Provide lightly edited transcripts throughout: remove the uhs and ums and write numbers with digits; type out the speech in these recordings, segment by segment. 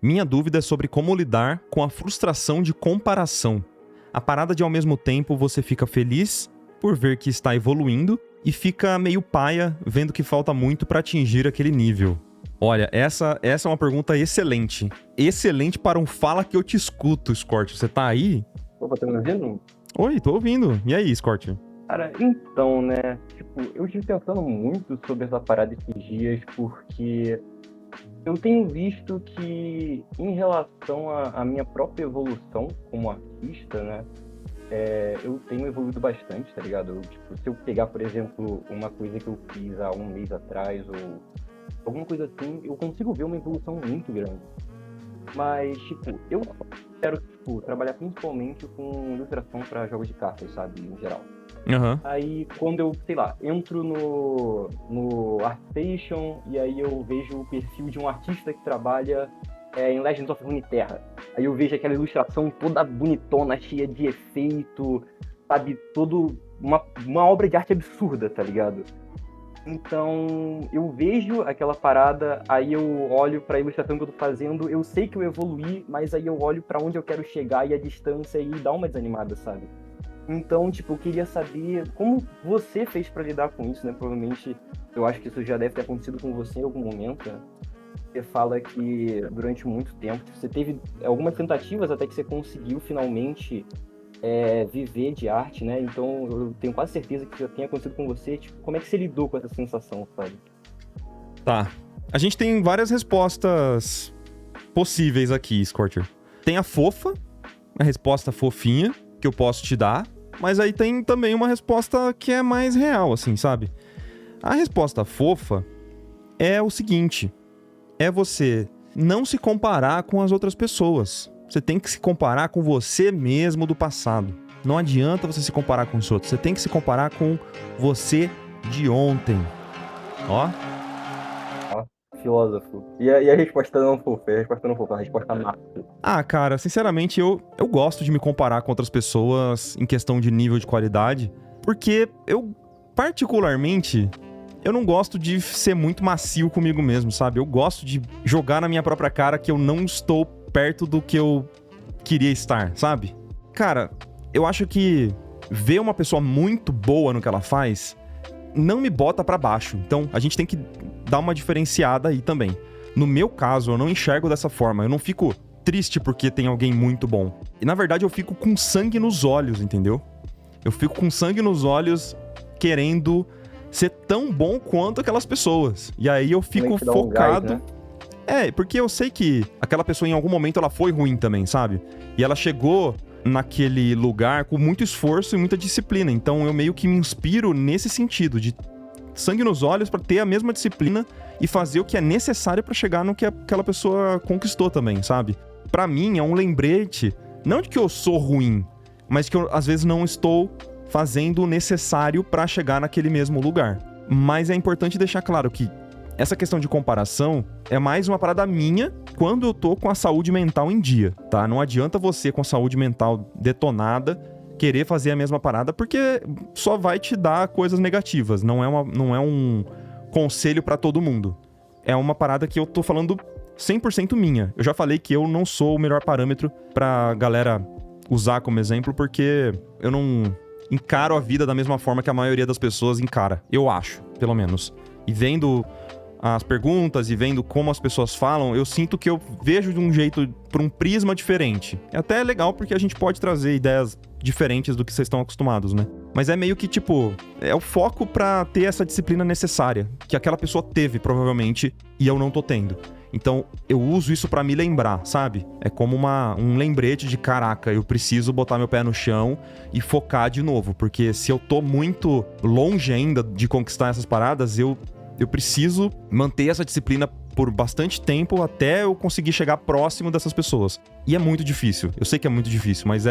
Minha dúvida é sobre como lidar com a frustração de comparação. A parada de, ao mesmo tempo, você fica feliz por ver que está evoluindo e fica meio paia vendo que falta muito para atingir aquele nível. Olha, essa é uma pergunta excelente. Excelente para um fala que eu te escuto, Scorch. Você tá aí? Opa, tá me ouvindo? Oi, tô ouvindo. E aí, Scorch? Cara, então, né? Tipo, eu estive pensando muito sobre essa parada esses dias, porque eu tenho visto que, em relação à minha própria evolução como artista, né? Eu tenho evoluído bastante, tá ligado? Tipo, se eu pegar, por exemplo, uma coisa que eu fiz há um mês atrás, ou alguma coisa assim, eu consigo ver uma evolução muito grande. Mas, tipo, eu quero, tipo, trabalhar principalmente com ilustração para jogos de cartas, sabe? Em geral. Aham. Aí, quando eu, sei lá, entro no ArtStation e aí eu vejo o perfil de um artista que trabalha em Legends of Runeterra. Aí eu vejo aquela ilustração toda bonitona, cheia de efeito, sabe? Uma obra de arte absurda, tá ligado? Então, eu vejo aquela parada, aí eu olho pra ilustração que eu tô fazendo, eu sei que eu evoluí, mas aí eu olho pra onde eu quero chegar e a distância e dá uma desanimada, sabe? Então, tipo, eu queria saber como você fez pra lidar com isso, né? Provavelmente, eu acho que isso já deve ter acontecido com você em algum momento, né? Você fala que durante muito tempo você teve algumas tentativas até que você conseguiu finalmente viver de arte, né? Então, eu tenho quase certeza que já tenha acontecido com você. Tipo, como é que você lidou com essa sensação, sabe? Tá. A gente tem várias respostas possíveis aqui, Scorcher. Tem a fofa, a resposta fofinha, que eu posso te dar, mas aí tem também uma resposta que é mais real, assim, sabe? A resposta fofa é o seguinte: é você não se comparar com as outras pessoas. Você tem que se comparar com você mesmo do passado. Não adianta você se comparar com os outros. Você tem que se comparar com você de ontem. Ó. Ó, filósofo. E a resposta não fofa? A resposta não fofa, a resposta massa. Ah, cara, sinceramente, eu gosto de me comparar com outras pessoas em questão de nível de qualidade, porque eu, particularmente, eu não gosto de ser muito macio comigo mesmo, sabe? Eu gosto de jogar na minha própria cara que eu não estou perto do que eu queria estar, sabe? Cara, eu acho que ver uma pessoa muito boa no que ela faz não me bota pra baixo. Então, a gente tem que dar uma diferenciada aí também. No meu caso, eu não enxergo dessa forma. Eu não fico triste porque tem alguém muito bom. E, na verdade, eu fico com sangue nos olhos, entendeu? Eu fico com sangue nos olhos querendo ser tão bom quanto aquelas pessoas. E aí eu fico Realmente dá um gás, focado... né? Porque eu sei que aquela pessoa em algum momento ela foi ruim também, sabe? E ela chegou naquele lugar com muito esforço e muita disciplina. Então eu meio que me inspiro nesse sentido, de sangue nos olhos pra ter a mesma disciplina e fazer o que é necessário pra chegar no que aquela pessoa conquistou também, sabe? Pra mim é um lembrete, não de que eu sou ruim, mas que eu às vezes não estou fazendo o necessário pra chegar naquele mesmo lugar. Mas é importante deixar claro que essa questão de comparação é mais uma parada minha quando eu tô com a saúde mental em dia, tá? Não adianta você com a saúde mental detonada querer fazer a mesma parada, porque só vai te dar coisas negativas. Não é um conselho pra todo mundo. É uma parada que eu tô falando 100% minha. Eu já falei que eu não sou o melhor parâmetro pra galera usar como exemplo, porque eu não encaro a vida da mesma forma que a maioria das pessoas encara. Eu acho, pelo menos. E vendo as perguntas e vendo como as pessoas falam, eu sinto que eu vejo de um jeito, por um prisma diferente. É até legal porque a gente pode trazer ideias diferentes do que vocês estão acostumados, né? Mas é meio que, tipo, é o foco pra ter essa disciplina necessária, que aquela pessoa teve, provavelmente, e eu não tô tendo. Então, eu uso isso pra me lembrar, sabe? É como um lembrete de, caraca, eu preciso botar meu pé no chão e focar de novo, porque se eu tô muito longe ainda de conquistar essas paradas, eu preciso manter essa disciplina por bastante tempo até eu conseguir chegar próximo dessas pessoas. E é muito difícil. Eu sei que é muito difícil, mas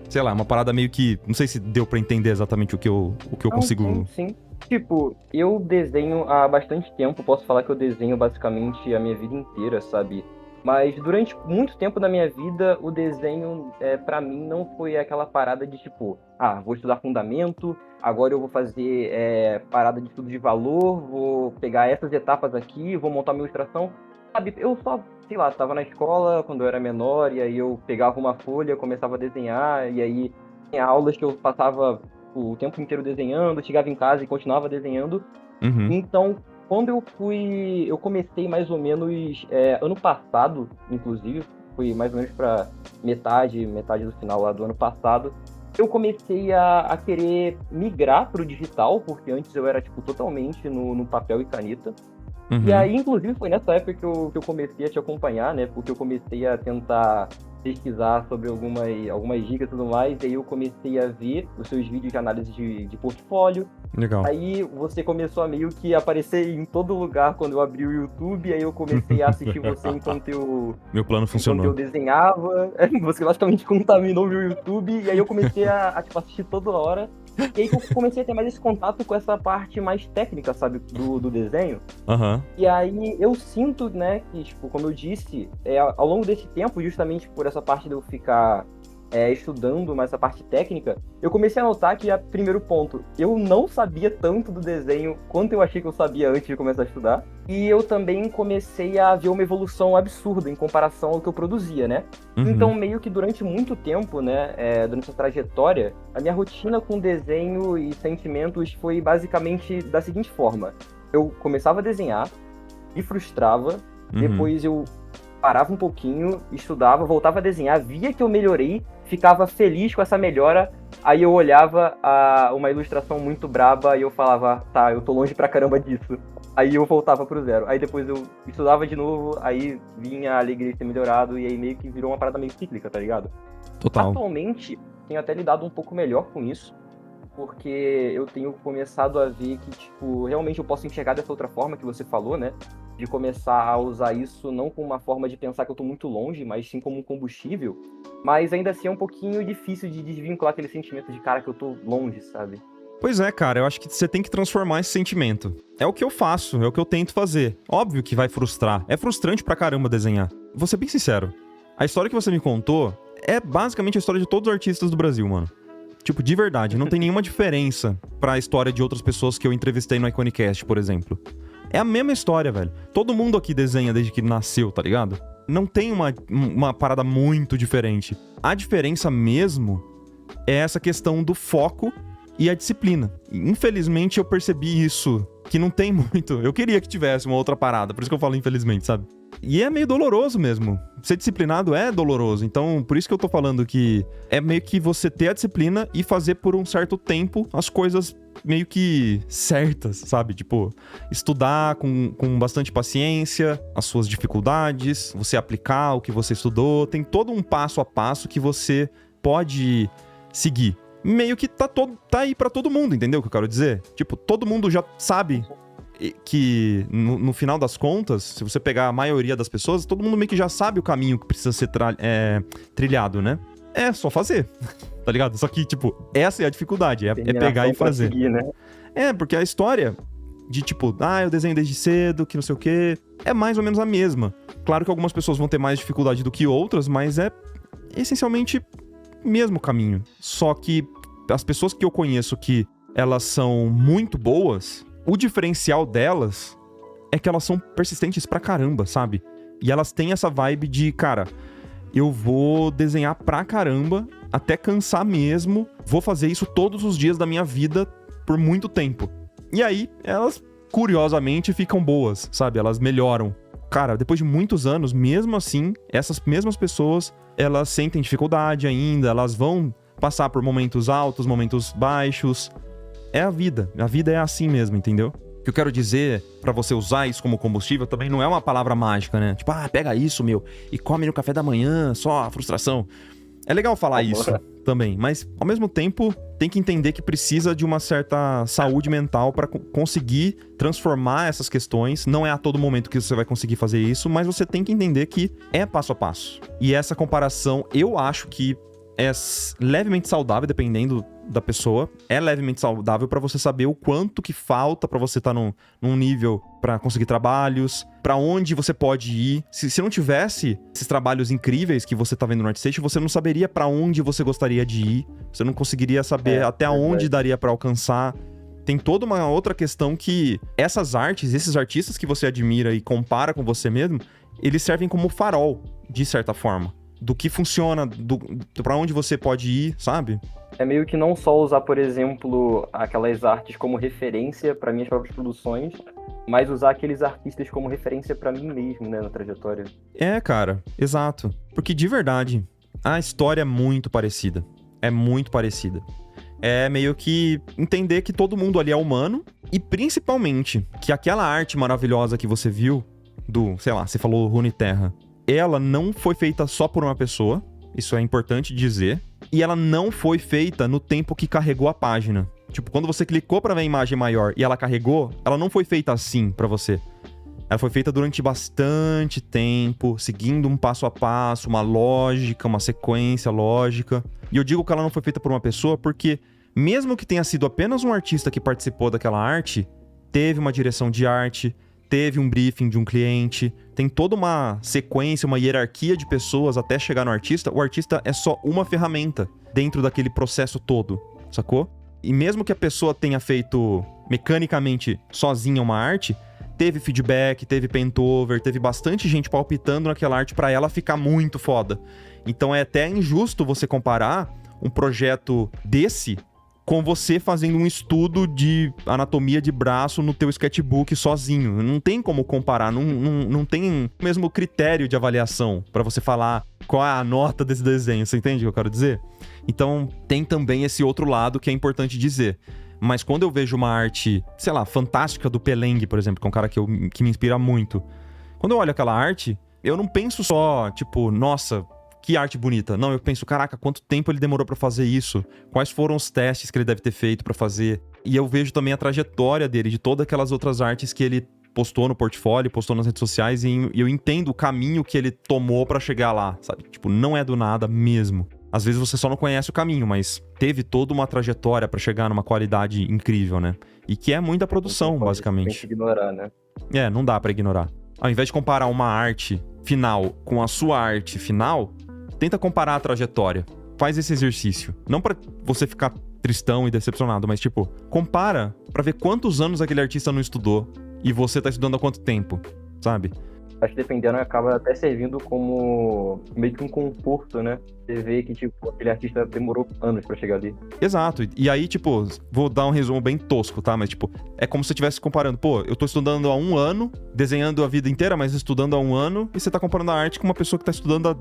sei lá, uma parada meio que... Não sei se deu pra entender exatamente o que eu Não, consigo... sim. Tipo, eu desenho há bastante tempo, posso falar que eu desenho basicamente a minha vida inteira, sabe? Mas durante muito tempo da minha vida, o desenho, para mim, não foi aquela parada de tipo, vou estudar fundamento, agora eu vou fazer parada de estudo de valor, vou pegar essas etapas aqui, vou montar minha ilustração. Sabe, eu só sei lá, tava na escola quando eu era menor, e aí eu pegava uma folha, começava a desenhar, e aí tinha aulas que eu passava o tempo inteiro desenhando, chegava em casa e continuava desenhando. Uhum. Então, quando eu comecei mais ou menos ano passado, inclusive, foi mais ou menos pra metade do final lá do ano passado, eu comecei a querer migrar pro digital, porque antes eu era, tipo, totalmente no papel e caneta. E Uhum. aí, inclusive, foi nessa época que eu comecei a te acompanhar, né? Porque eu comecei a tentar pesquisar sobre algumas dicas e tudo mais, e aí eu comecei a ver os seus vídeos de análise de portfólio. Legal. Aí você começou a meio que aparecer em todo lugar quando eu abri o YouTube, aí eu comecei a assistir você Meu plano enquanto eu funcionou. desenhava. Você basicamente contaminou meu YouTube, e aí eu comecei a tipo, assistir toda hora. E aí que eu comecei a ter mais esse contato com essa parte mais técnica, sabe, do desenho. Aham. E aí eu sinto, né, que, tipo, como eu disse, ao longo desse tempo, justamente por essa parte de eu ficar estudando mais essa parte técnica, eu comecei a notar que, primeiro ponto, eu não sabia tanto do desenho quanto eu achei que eu sabia antes de começar a estudar. E eu também comecei a ver uma evolução absurda em comparação ao que eu produzia, né? Uhum. Então, meio que durante muito tempo, né, durante essa trajetória, a minha rotina com desenho e sentimentos foi basicamente da seguinte forma. Eu começava a desenhar, me frustrava, Uhum. depois eu parava um pouquinho, estudava, voltava a desenhar, via que eu melhorei, ficava feliz com essa melhora, aí eu olhava uma ilustração muito braba e eu falava, tá, eu tô longe pra caramba disso. Aí eu voltava pro zero. Aí depois eu estudava de novo, aí vinha a alegria de ter melhorado, e aí meio que virou uma parada meio cíclica, tá ligado? Total. Atualmente, tenho até lidado um pouco melhor com isso, porque eu tenho começado a ver que, tipo, realmente eu posso enxergar dessa outra forma que você falou, né? De começar a usar isso não como uma forma de pensar que eu tô muito longe, mas sim como um combustível. Mas ainda assim é um pouquinho difícil de desvincular aquele sentimento de cara que eu tô longe, sabe? Pois é, cara, eu acho que você tem que transformar esse sentimento. É o que eu faço, é o que eu tento fazer. Óbvio que vai frustrar. É frustrante pra caramba desenhar. Vou ser bem sincero. A história que você me contou é basicamente a história de todos os artistas do Brasil, mano. Tipo, de verdade, não tem nenhuma diferença pra história de outras pessoas que eu entrevistei no Iconicast, por exemplo. É a mesma história, velho. Todo mundo aqui desenha desde que nasceu, tá ligado? Não tem uma parada muito diferente. A diferença mesmo é essa questão do foco e a disciplina. Infelizmente eu percebi isso, que não tem muito. Eu queria que tivesse uma outra parada, por isso que eu falo infelizmente, sabe? E é meio doloroso mesmo. Ser disciplinado é doloroso. Então, por isso que eu tô falando que é meio que você ter a disciplina e fazer por um certo tempo as coisas meio que certas, sabe? Tipo, estudar com bastante paciência, as suas dificuldades, você aplicar o que você estudou. Tem todo um passo a passo que você pode seguir. Meio que tá aí pra todo mundo, entendeu o que eu quero dizer? Tipo, todo mundo já sabe que no final das contas, se você pegar a maioria das pessoas, todo mundo meio que já sabe o caminho que precisa ser trilhado, né? É só fazer, tá ligado? Só que, tipo, essa é a dificuldade, é pegar e Determinação pra fazer. seguir, né? É, porque a história de, tipo, eu desenho desde cedo, que não sei o quê, é mais ou menos a mesma. Claro que algumas pessoas vão ter mais dificuldade do que outras, mas é essencialmente o mesmo caminho. Só que as pessoas que eu conheço que elas são muito boas, o diferencial delas é que elas são persistentes pra caramba, sabe? E elas têm essa vibe de, cara, eu vou desenhar pra caramba até cansar mesmo, vou fazer isso todos os dias da minha vida por muito tempo. E aí, elas, curiosamente, ficam boas, sabe? Elas melhoram. Cara, depois de muitos anos, mesmo assim, essas mesmas pessoas, elas sentem dificuldade ainda, elas vão passar por momentos altos, momentos baixos. É a vida é assim mesmo, entendeu? O que eu quero dizer pra você usar isso como combustível também não é uma palavra mágica, né? Tipo, pega isso, meu, e come no café da manhã, só a frustração. É legal falar isso também, mas ao mesmo tempo tem que entender que precisa de uma certa saúde mental pra conseguir transformar essas questões. Não é a todo momento que você vai conseguir fazer isso, mas você tem que entender que é passo a passo. E essa comparação, eu acho que é levemente saudável, dependendo da pessoa. É levemente saudável pra você saber o quanto que falta pra você estar num nível pra conseguir trabalhos, pra onde você pode ir. Se não tivesse esses trabalhos incríveis que você tá vendo no ArtStation, você não saberia pra onde você gostaria de ir. Você não conseguiria saber até onde daria pra alcançar. Tem toda uma outra questão que essas artes, esses artistas que você admira e compara com você mesmo, eles servem como farol, de certa forma. Do que funciona, pra onde você pode ir, sabe? É meio que não só usar, por exemplo, aquelas artes como referência para minhas próprias produções, mas usar aqueles artistas como referência para mim mesmo, né, na trajetória. É, cara, exato. Porque de verdade, a história é muito parecida. É muito parecida. É meio que entender que todo mundo ali é humano e principalmente que aquela arte maravilhosa que você viu sei lá, você falou Runeterra, ela não foi feita só por uma pessoa, isso é importante dizer, e ela não foi feita no tempo que carregou a página. Tipo, quando você clicou pra ver a imagem maior e ela carregou, ela não foi feita assim pra você. Ela foi feita durante bastante tempo, seguindo um passo a passo, uma lógica, uma sequência lógica. E eu digo que ela não foi feita por uma pessoa porque, mesmo que tenha sido apenas um artista que participou daquela arte, teve uma direção de arte, teve um briefing de um cliente, tem toda uma sequência, uma hierarquia de pessoas até chegar no artista. O artista é só uma ferramenta dentro daquele processo todo, sacou? E mesmo que a pessoa tenha feito mecanicamente sozinha uma arte, teve feedback, teve paintover, teve bastante gente palpitando naquela arte pra ela ficar muito foda. Então é até injusto você comparar um projeto desse com você fazendo um estudo de anatomia de braço no teu sketchbook sozinho. Não tem como comparar, não tem o mesmo critério de avaliação pra você falar qual é a nota desse desenho, você entende o que eu quero dizer? Então tem também esse outro lado que é importante dizer. Mas quando eu vejo uma arte, sei lá, fantástica do Peleng, por exemplo, que é um cara que me inspira muito. Quando eu olho aquela arte, eu não penso só, tipo, nossa, que arte bonita. Não, eu penso, caraca, quanto tempo ele demorou pra fazer isso? Quais foram os testes que ele deve ter feito pra fazer? E eu vejo também a trajetória dele, de todas aquelas outras artes que ele postou no portfólio, postou nas redes sociais, e eu entendo o caminho que ele tomou pra chegar lá, sabe? Tipo, não é do nada mesmo. Às vezes você só não conhece o caminho, mas teve toda uma trajetória pra chegar numa qualidade incrível, né? E que é muita produção, basicamente. Tem que ignorar, né? É, não dá pra ignorar. Ao invés de comparar uma arte final com a sua arte final, tenta comparar a trajetória. Faz esse exercício. Não pra você ficar tristão e decepcionado, mas tipo, compara pra ver quantos anos aquele artista não estudou e você tá estudando há quanto tempo, sabe? Acho que dependendo, acaba até servindo como meio que um conforto, né? Você vê que, tipo, aquele artista demorou anos pra chegar ali. Exato. E aí, tipo, vou dar um resumo bem tosco, tá? Mas, tipo, é como se você estivesse comparando. Pô, eu tô estudando há 1 ano, desenhando a vida inteira, mas estudando há 1 ano, e você tá comparando a arte com uma pessoa que tá estudando há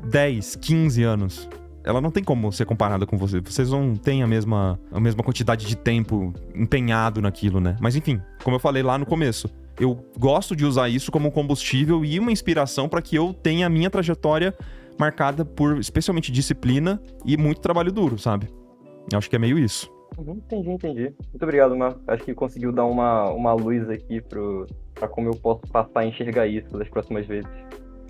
10, 15 anos. Ela não tem como ser comparada com você. Vocês não têm a mesma quantidade de tempo empenhado naquilo, né? Mas, enfim, como eu falei lá no começo, eu gosto de usar isso como um combustível e uma inspiração para que eu tenha a minha trajetória marcada por, especialmente, disciplina e muito trabalho duro, sabe? Eu acho que é meio isso. Entendi. Muito obrigado, Marco. Acho que conseguiu dar uma luz aqui pra como eu posso passar a enxergar isso das próximas vezes.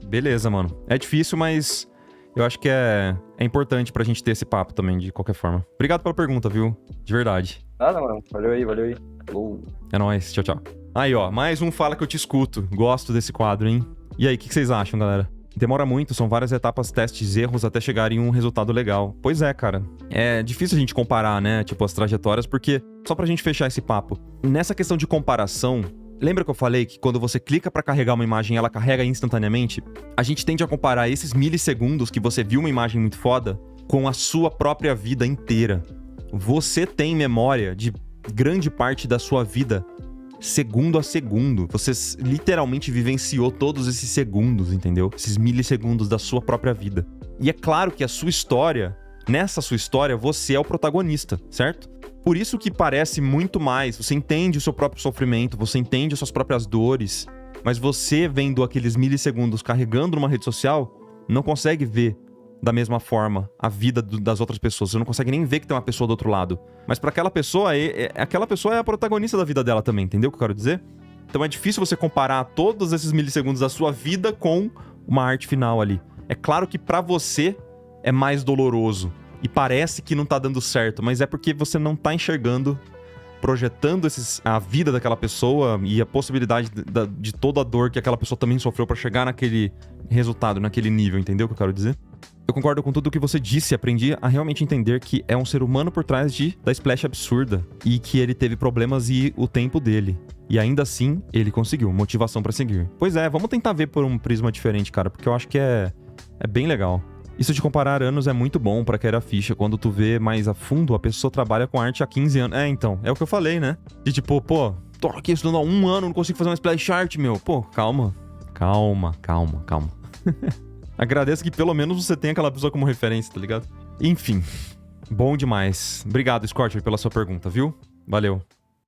Beleza, mano. É difícil, mas eu acho que é importante pra gente ter esse papo também, de qualquer forma. Obrigado pela pergunta, viu? De verdade. Nada, mano. Valeu aí. Falou. É nóis. Tchau, tchau. Aí, ó, mais um Fala Que Eu Te Escuto. Gosto desse quadro, hein? E aí, o que vocês acham, galera? Demora muito, são várias etapas, testes, erros, até chegar em um resultado legal. Pois é, cara. É difícil a gente comparar, né, tipo, as trajetórias, porque, só pra gente fechar esse papo, nessa questão de comparação, lembra que eu falei que quando você clica pra carregar uma imagem, ela carrega instantaneamente? A gente tende a comparar esses milissegundos que você viu uma imagem muito foda com a sua própria vida inteira. Você tem memória de grande parte da sua vida segundo a segundo. Você literalmente vivenciou todos esses segundos, entendeu? Esses milissegundos da sua própria vida. E é claro que a sua história, nessa sua história, você é o protagonista, certo? Por isso que parece muito mais, você entende o seu próprio sofrimento, você entende as suas próprias dores, mas você vendo aqueles milissegundos carregando numa rede social, não consegue ver da mesma forma a vida das outras pessoas. Você não consegue nem ver que tem uma pessoa do outro lado. Mas pra aquela pessoa, aquela pessoa é a protagonista da vida dela também, entendeu o que eu quero dizer? Então é difícil você comparar todos esses milissegundos da sua vida com uma arte final ali. É claro que pra você é mais doloroso e parece que não tá dando certo, mas é porque você não tá enxergando, projetando a vida daquela pessoa e a possibilidade de toda a dor que aquela pessoa também sofreu pra chegar naquele resultado, naquele nível, entendeu o que eu quero dizer? Eu concordo com tudo o que você disse, aprendi a realmente entender que é um ser humano por trás da splash absurda e que ele teve problemas e o tempo dele. E ainda assim, ele conseguiu motivação pra seguir. Pois é, vamos tentar ver por um prisma diferente, cara, porque eu acho que é bem legal. Isso de comparar anos é muito bom pra quem era ficha. Quando tu vê mais a fundo, a pessoa trabalha com arte há 15 anos. Então, é o que eu falei, né? De tipo, pô, tô aqui estudando há 1 ano, não consigo fazer uma splash art, meu. Pô, calma. Calma. Agradeço que pelo menos você tem aquela pessoa como referência, tá ligado? Enfim, bom demais. Obrigado, Scorcher, pela sua pergunta, viu? Valeu.